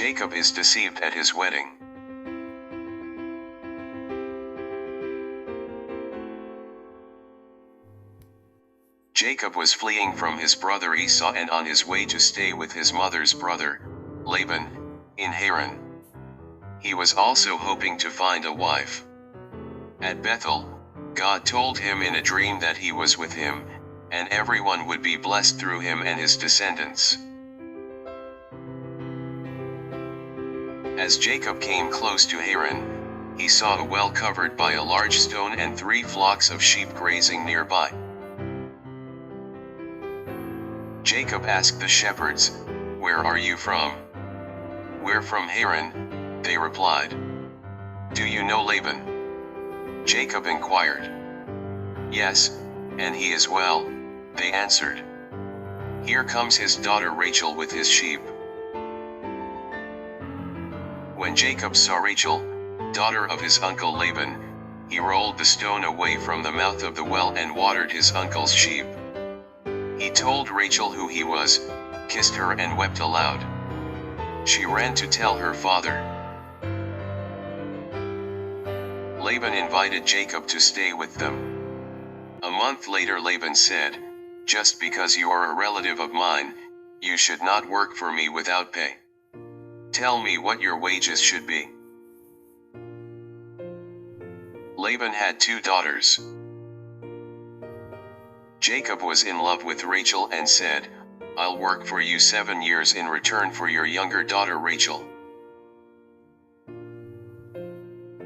Jacob is deceived at his wedding. Jacob was fleeing from his brother Esau and on his way to stay with his mother's brother, Laban, in Haran. He was also hoping to find a wife. At Bethel, God told him in a dream that he was with him, and everyone would be blessed through him and his descendants. As Jacob came close to Haran, he saw a well covered by a large stone and 3 flocks of sheep grazing nearby. Jacob asked the shepherds, "Where are you from?" "We're from Haran," they replied. "Do you know Laban?" Jacob inquired. "Yes, and he is well," they answered. "Here comes his daughter Rachel with his sheep." When Jacob saw Rachel, daughter of his uncle Laban, he rolled the stone away from the mouth of the well and watered his uncle's sheep. He told Rachel who he was, kissed her and wept aloud. She ran to tell her father. Laban invited Jacob to stay with them. A month later Laban said, "Just because you are a relative of mine, you should not work for me without pay. Tell me what your wages should be." Laban had 2 daughters. Jacob was in love with Rachel and said, "I'll work for you 7 years in return for your younger daughter Rachel."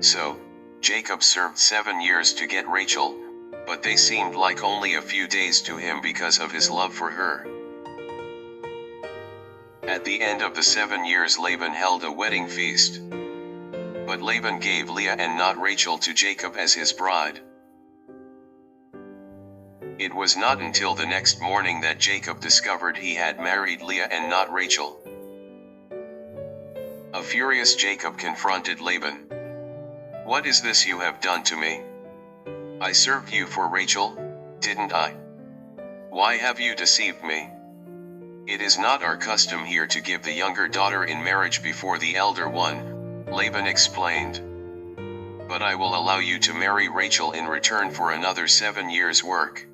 So, Jacob served 7 years to get Rachel, but they seemed like only a few days to him because of his love for her. At the end of the 7 years Laban held a wedding feast. But Laban gave Leah and not Rachel to Jacob as his bride. It was not until the next morning that Jacob discovered he had married Leah and not Rachel. A furious Jacob confronted Laban. "What is this you have done to me? I served you for Rachel, didn't I? Why have you deceived me? It is not our custom here to give the younger daughter in marriage before the elder one," Laban explained. "But I will allow you to marry Rachel in return for another 7 years' work."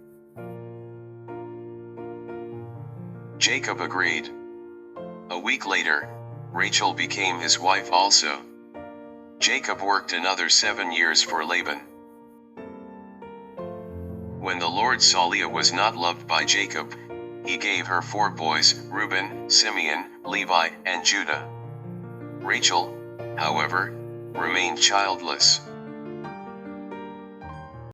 Jacob agreed. A week later, Rachel became his wife also. Jacob worked another 7 years for Laban. When the Lord saw Leah was not loved by Jacob, he gave her 4 boys, Reuben, Simeon, Levi, and Judah. Rachel, however, remained childless.